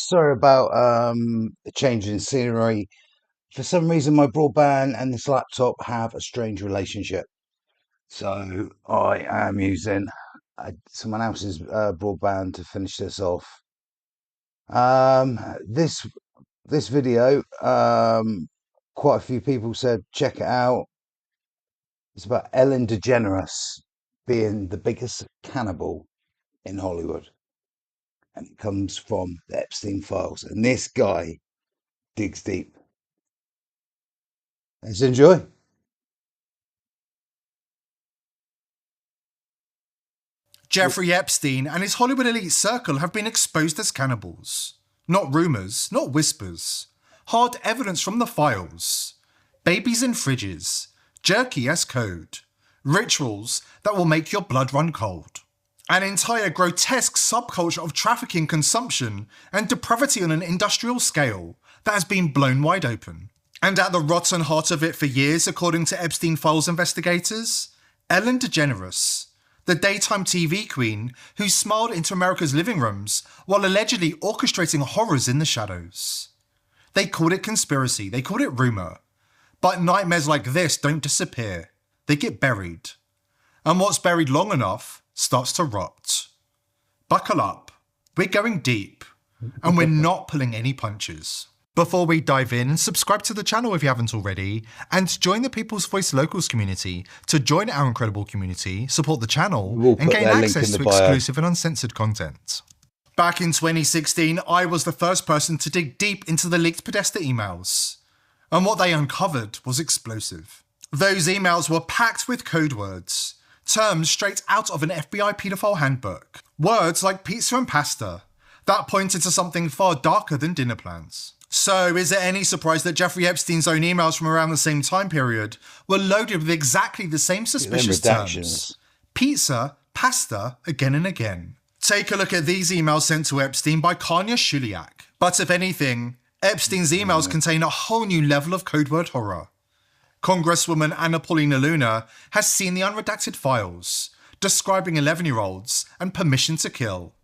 Sorry about the change in scenery. For some reason, my broadband and this laptop have a strange relationship. So I am using someone else's broadband to finish this off. Um, this this video, quite a few people said check it out. It's about Ellen DeGeneres being the biggest cannibal in Hollywood, and it comes from the Epstein files. And this guy digs deep. Let's enjoy. Jeffrey Epstein and his Hollywood elite circle have been exposed as cannibals. Not rumours, not whispers. Hard evidence from the files. Babies in fridges. Jerky as code. Rituals that will make your blood run cold. An entire grotesque subculture of trafficking, consumption, and depravity on an industrial scale that has been blown wide open. And at the rotten heart of it for years, according to Epstein Files investigators, Ellen DeGeneres, the daytime TV queen who smiled into America's living rooms while allegedly orchestrating horrors in the shadows. They called it conspiracy, they called it rumour. But nightmares like this don't disappear, they get buried. And what's buried long enough starts to rot. Buckle up, we're going deep, and we're not pulling any punches. Before we dive in, subscribe to the channel if you haven't already, and join the People's Voice Locals community to join our incredible community, support the channel, and gain access to exclusive and uncensored content. Back in 2016, I was the first person to dig deep into the leaked Podesta emails. And what they uncovered was explosive. Those emails were packed with code words, terms straight out of an FBI paedophile handbook. Words like pizza and pasta that pointed to something far darker than dinner plans. So is it any surprise that Jeffrey Epstein's own emails from around the same time period were loaded with exactly the same suspicious terms? Pizza, pasta, again and again. Take a look at these emails sent to Epstein by Kanya Shuliak. But if anything, Epstein's emails contain a whole new level of code word horror. Congresswoman Anna Paulina Luna has seen the unredacted files, describing 11-year-olds and permission to kill.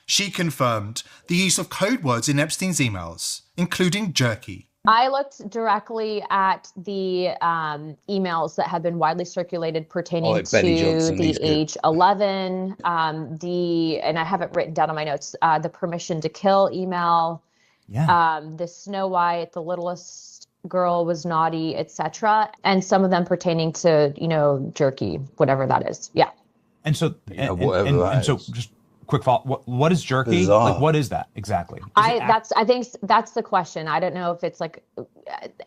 She confirmed the use of code words in Epstein's emails, including jerky. I looked directly at the emails that have been widely circulated pertaining to the age 11, and I haven't written down on my notes, the permission to kill email, the Snow White, the littlest girl was naughty, etc. And some of them pertaining to, jerky, whatever that is. Yeah. And so, so just quick follow. What is jerky? Bizarre. Like, what is that exactly? I think that's the question. I don't know if it's like,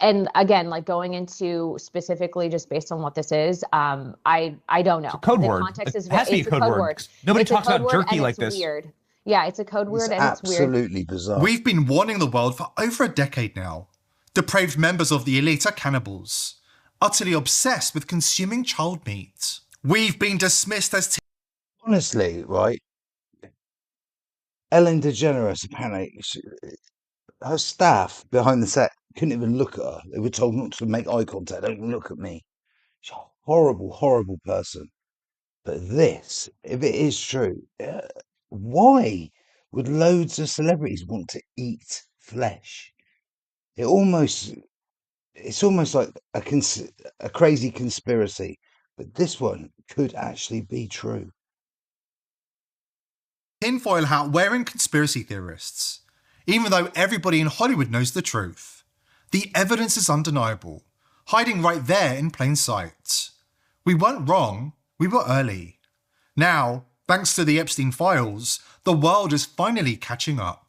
and again, like going into specifically just based on what this is. I don't know. It's a code word. Context it has to be a code word. Nobody talks about jerky like this. Weird. Yeah, it's a code word and it's weird. Absolutely bizarre. We've been warning the world for over a decade now. Depraved members of the elite are cannibals, utterly obsessed with consuming child meat. We've been dismissed as Honestly, right? Ellen DeGeneres, apparently, her staff behind the set couldn't even look at her. They were told not to make eye contact. Don't look at me. She's a horrible, horrible person. But this, if it is true, why would loads of celebrities want to eat flesh? It's almost like a crazy conspiracy. But this one could actually be true. tinfoil hat wearing conspiracy theorists, even though everybody in Hollywood knows the truth. The evidence is undeniable, hiding right there in plain sight. We weren't wrong, we were early. Now, thanks to the Epstein files, the world is finally catching up.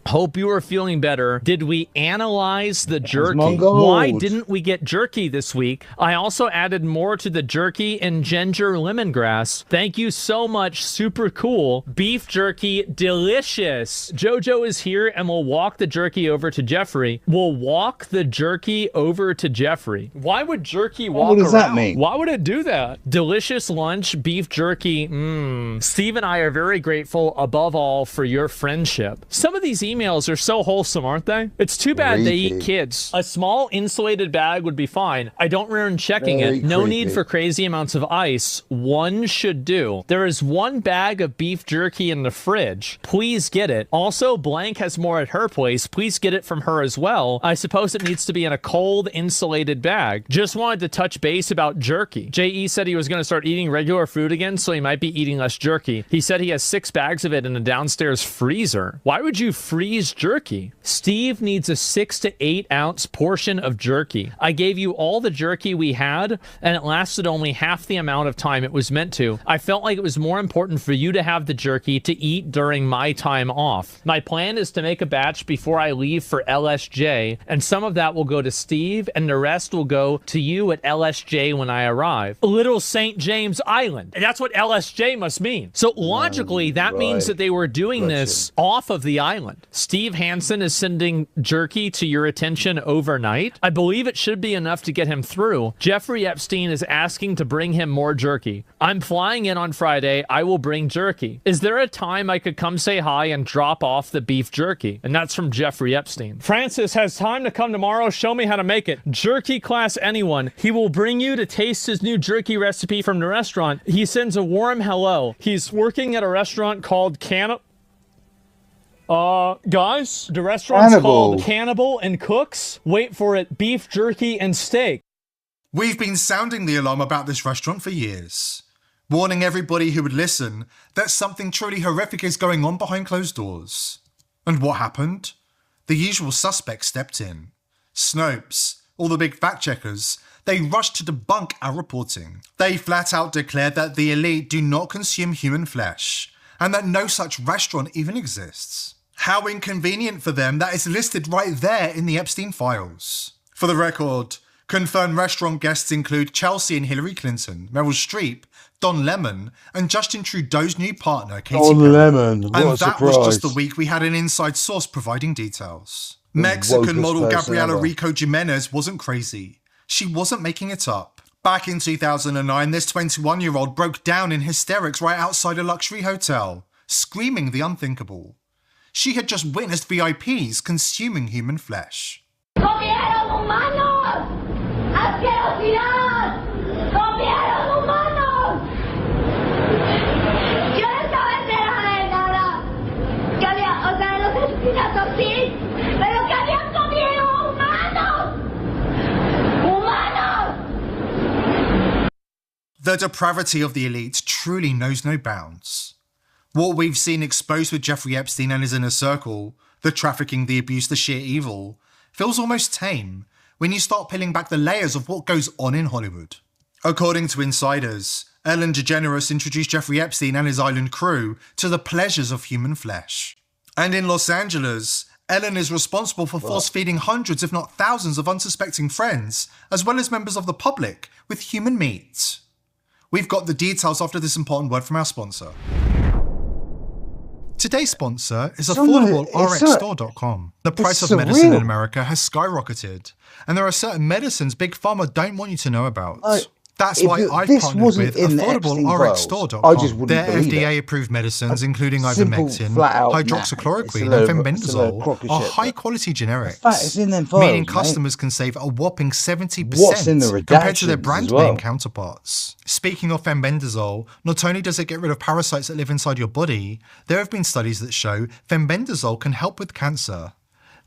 Hope you are feeling better. Did we analyze the jerky? Why didn't we get jerky this week? I also added more to the jerky and ginger lemongrass. Thank you so much. Super cool. Beef jerky, delicious. Jojo is here and we'll walk the jerky over to Jeffrey. We'll walk the jerky over to Jeffrey. Why would jerky walk around? What does that mean? Why would it do that? Delicious lunch, beef jerky. Steve and I are very grateful above all for your friendship. Some of these emails emails are so wholesome, aren't they? It's too bad they eat kids. A small insulated bag would be fine. I don't recommend checking it. No need for crazy amounts of ice. One should do. There is one bag of beef jerky in the fridge. Please get it. Also, Blank has more at her place. Please get it from her as well. I suppose it needs to be in a cold, insulated bag. Just wanted to touch base about jerky. J.E. said he was going to start eating regular food again, so he might be eating less jerky. He said he has 6 bags of it in a downstairs freezer. Why would you freeze jerky? Steve needs a 6 to 8 ounce portion of jerky. I gave you all the jerky we had, and it lasted only half the amount of time it was meant to. I felt like it was more important for you to have the jerky to eat during my time off. My plan is to make a batch before I leave for LSJ, and some of that will go to Steve, and the rest will go to you at LSJ when I arrive. Little St. James Island. That's what LSJ must mean. So logically, that means that they were doing this off of the island. Steve Hansen is sending jerky to your attention overnight. I believe it should be enough to get him through. Jeffrey Epstein is asking to bring him more jerky. I'm flying in on Friday. I will bring jerky. Is there a time I could come say hi and drop off the beef jerky? And that's from Jeffrey Epstein. Francis has time to come tomorrow. Show me how to make it. Jerky class anyone. He will bring you to taste his new jerky recipe from the restaurant. He sends a warm hello. He's working at a restaurant called guys, the restaurant's called Cannibal and Cooks. Wait for it, beef jerky and steak. We've been sounding the alarm about this restaurant for years, warning everybody who would listen that something truly horrific is going on behind closed doors. And what happened? The usual suspects stepped in. Snopes, all the big fact checkers, they rushed to debunk our reporting. They flat out declared that the elite do not consume human flesh, and that no such restaurant even exists. How inconvenient for them that it's listed right there in the Epstein files. For the record, confirmed restaurant guests include Chelsea and Hillary Clinton, Meryl Streep, Don Lemon, and Justin Trudeau's new partner, Katie Perry. Don Lemon, what and a that surprise. was just the week we had an inside source providing details. Mexican model Gabriela Rico Jimenez wasn't crazy. She wasn't making it up. Back in 2009, this 21-year-old broke down in hysterics right outside a luxury hotel, screaming the unthinkable. She had just witnessed VIPs consuming human flesh. ¡Comieron humanos! ¡Asquerosidad! ¡Comieron humanos! Yo no estaba enterada de nada. Que había, o sea, los asesinatos sí, pero que habían comido humanos. ¡Humanos! The depravity of the elite truly knows no bounds. What we've seen exposed with Jeffrey Epstein and his inner circle, the trafficking, the abuse, the sheer evil, feels almost tame when you start peeling back the layers of what goes on in Hollywood. According to insiders, Ellen DeGeneres introduced Jeffrey Epstein and his island crew to the pleasures of human flesh. And in Los Angeles, Ellen is responsible for force-feeding hundreds, if not thousands, of unsuspecting friends, as well as members of the public, with human meat. We've got the details after this important word from our sponsor. Today's sponsor is AffordableRxStore.com. The price of medicine in America has skyrocketed, and there are certain medicines Big Pharma don't want you to know about. That's why I've partnered with AffordableRxStore.com. Their FDA-approved medicines, including ivermectin, hydroxychloroquine, and fenbendazole, are high-quality generics, meaning customers can save a whopping 70% compared to their brand name counterparts. Speaking of fenbendazole, not only does it get rid of parasites that live inside your body, there have been studies that show fenbendazole can help with cancer.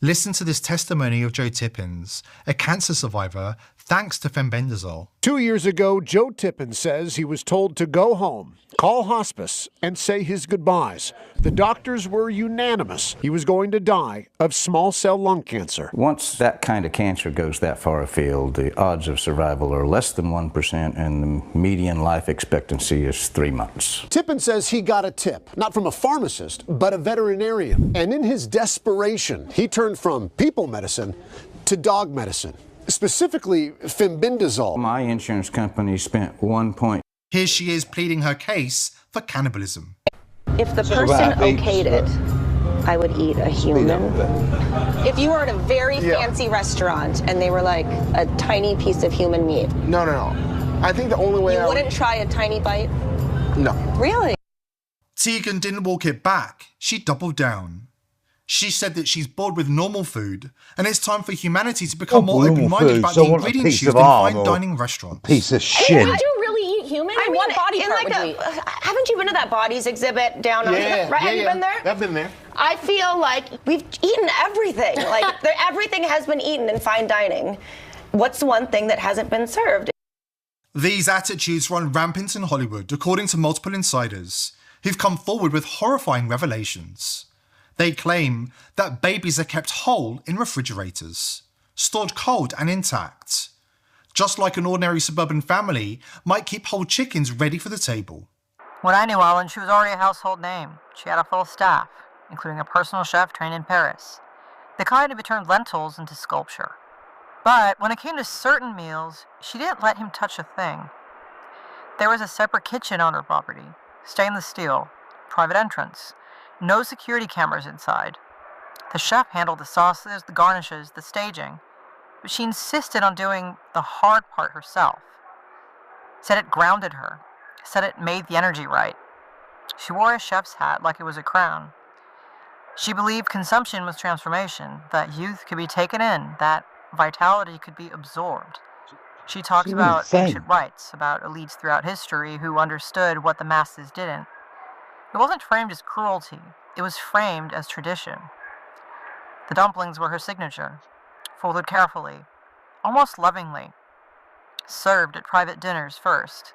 Listen to this testimony of Joe Tippins, a cancer survivor, thanks to fenbendazole. 2 years ago, Joe Tippins says he was told to go home, call hospice, and say his goodbyes. The doctors were unanimous. He was going to die of small cell lung cancer. Once that kind of cancer goes that far afield, the odds of survival are less than 1%, and the median life expectancy is 3 months. Tippins says he got a tip, not from a pharmacist, but a veterinarian. And in his desperation, he turned from people medicine to dog medicine. Specifically, fenbendazole. My insurance company spent Here she is pleading her case for cannibalism. If the person okayed it, I would eat a human. If you were at a very fancy restaurant and they were like a tiny piece of human meat. No. I think the only way you wouldn't try a tiny bite? No. Really? Tegan didn't walk it back. She doubled down. She said that she's bored with normal food, and it's time for humanity to become more open-minded about the ingredients used in fine dining restaurants. Piece of shit. Would you really eat human? I mean, what body part would you eat? Haven't you been to that bodies exhibit down on the right? Have you been there? I've been there. I feel like we've eaten everything. Like everything has been eaten in fine dining. What's one thing that hasn't been served? These attitudes run rampant in Hollywood, according to multiple insiders who've come forward with horrifying revelations. They claim that babies are kept whole in refrigerators, stored cold and intact, just like an ordinary suburban family might keep whole chickens ready for the table. When I knew Ellen, she was already a household name. She had a full staff, including a personal chef trained in Paris, the kind who turned lentils into sculpture. But when it came to certain meals, she didn't let him touch a thing. There was a separate kitchen on her property, stainless steel, private entrance, no security cameras inside. The chef handled the sauces, the garnishes, the staging, but she insisted on doing the hard part herself. Said it grounded her, said it made the energy right. She wore a chef's hat like it was a crown. She believed consumption was transformation, that youth could be taken in, that vitality could be absorbed. She talked about ancient rites, about elites throughout history who understood what the masses didn't. It wasn't framed as cruelty, it was framed as tradition. The dumplings were her signature, folded carefully, almost lovingly, served at private dinners first.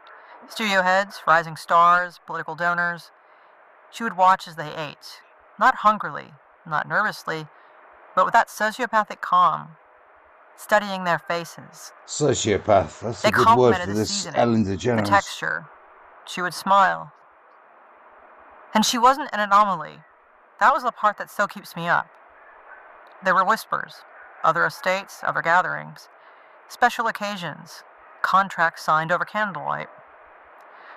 Studio heads, rising stars, political donors. She would watch as they ate, not hungrily, not nervously, but with that sociopathic calm, studying their faces. Sociopath, that's a good word for this Ellen DeGeneres. The texture. She would smile. And she wasn't an anomaly. That was the part that still keeps me up. There were whispers, other estates, other gatherings, special occasions, contracts signed over candlelight,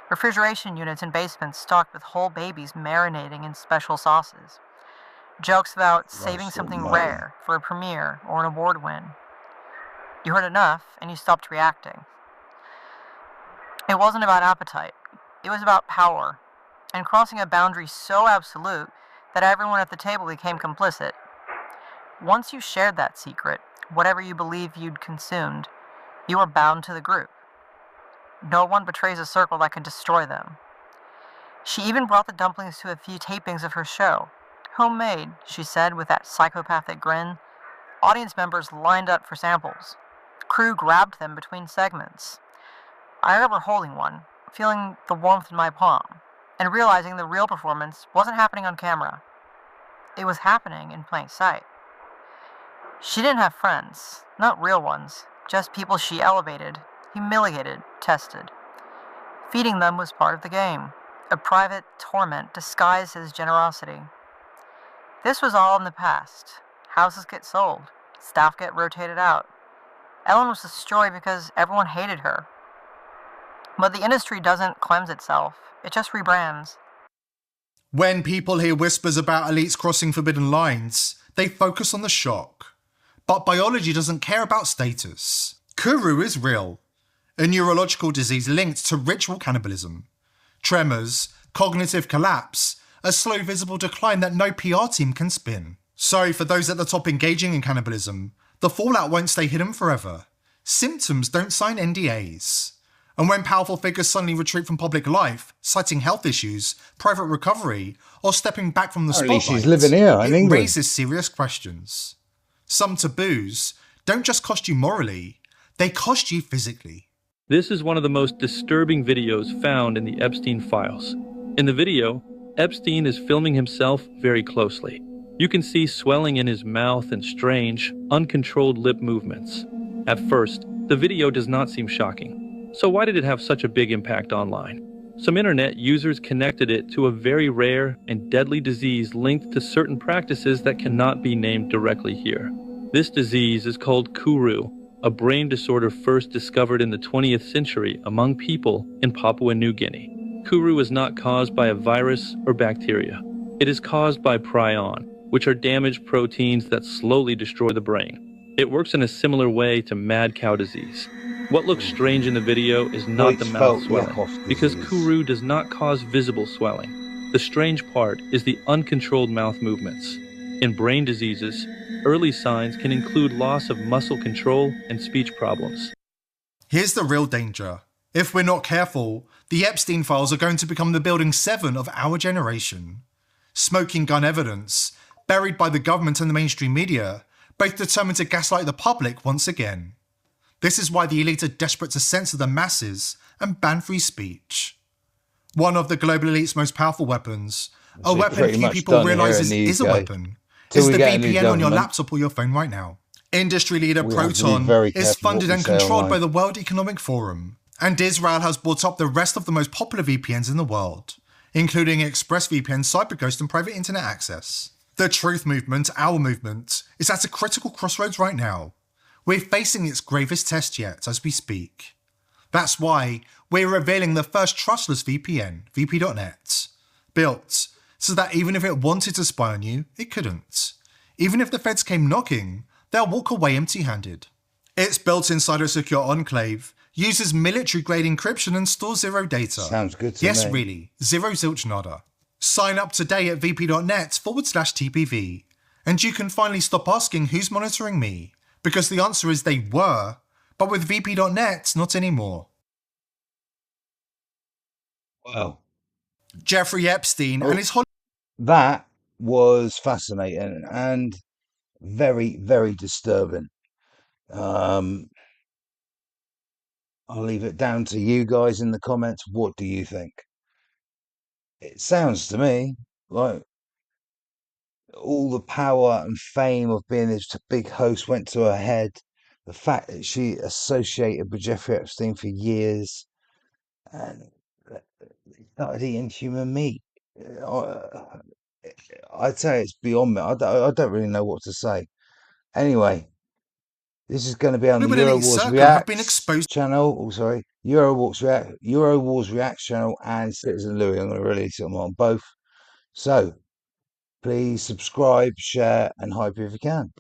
refrigeration units in basements stocked with whole babies marinating in special sauces, jokes about saving something rare for a premiere or an award win. You heard enough and you stopped reacting. It wasn't about appetite. It was about power, and crossing a boundary so absolute that everyone at the table became complicit. Once you shared that secret, whatever you believed you'd consumed, you were bound to the group. No one betrays a circle that can destroy them. She even brought the dumplings to a few tapings of her show. Homemade, she said with that psychopathic grin. Audience members lined up for samples. Crew grabbed them between segments. I remember holding one, feeling the warmth in my palm, and realizing the real performance wasn't happening on camera. It was happening in plain sight. She didn't have friends, not real ones, just people she elevated, humiliated, tested. Feeding them was part of the game, a private torment disguised as generosity. This was all in the past. Houses get sold, staff get rotated out. Ellen was destroyed because everyone hated her. But the industry doesn't cleanse itself, it just rebrands. When people hear whispers about elites crossing forbidden lines, they focus on the shock. But biology doesn't care about status. Kuru is real, a neurological disease linked to ritual cannibalism. Tremors, cognitive collapse, a slow visible decline that no PR team can spin. So for those at the top engaging in cannibalism, the fallout won't stay hidden forever. Symptoms don't sign NDAs. And when powerful figures suddenly retreat from public life, citing health issues, private recovery, or stepping back from the spotlight, she's living here in England. Raises serious questions. Some taboos don't just cost you morally, they cost you physically. This is one of the most disturbing videos found in the Epstein files. In the video, Epstein is filming himself very closely. You can see swelling in his mouth and strange, uncontrolled lip movements. At first, the video does not seem shocking. So why did it have such a big impact online? Some internet users connected it to a very rare and deadly disease linked to certain practices that cannot be named directly here. This disease is called Kuru, a brain disorder first discovered in the 20th century among people in Papua New Guinea. Kuru is not caused by a virus or bacteria. It is caused by prion, which are damaged proteins that slowly destroy the brain. It works in a similar way to mad cow disease. What looks strange in the video is not the mouth swelling, because Kuru does not cause visible swelling. The strange part is the uncontrolled mouth movements. In brain diseases, early signs can include loss of muscle control and speech problems. Here's the real danger. If we're not careful, the Epstein files are going to become the Building 7 of our generation. Smoking gun evidence, buried by the government and the mainstream media, both determined to gaslight the public once again. This is why the elite are desperate to censor the masses and ban free speech. One of the global elite's most powerful weapons, a weapon few people realise is a weapon, is the VPN on your laptop or your phone right now. Industry leader Proton is funded and controlled by the World Economic Forum, and Israel has brought up the rest of the most popular VPNs in the world, including ExpressVPN, CyberGhost, and private internet access. The truth movement, our movement, is at a critical crossroads right now. We're facing its gravest test yet as we speak. That's why we're revealing the first trustless VPN, VP.net, built so that even if it wanted to spy on you, it couldn't. Even if the feds came knocking, they'll walk away empty-handed. It's built inside a secure enclave, uses military-grade encryption and stores zero data. Sounds good to me. Yes, really. Zero zilch nada. Sign up today at vp.net/TPV, and you can finally stop asking who's monitoring me, because the answer is they were, but with vp.net, not anymore. Wow. Jeffrey Epstein and his That was fascinating and very, very disturbing. I'll leave it down to you guys in the comments. What do you think? It sounds to me like all the power and fame of being this big host went to her head. The fact that she associated with Jeffrey Epstein for years and started eating human meat. I'd say it's beyond me. I don't really know what to say. Anyway, this is going to be on the Eurowars Reacts channel. Oh, sorry, Eurowars Reacts channel and Citizen Louis. I'm going to release them on both. So please subscribe, share, and hype if you can.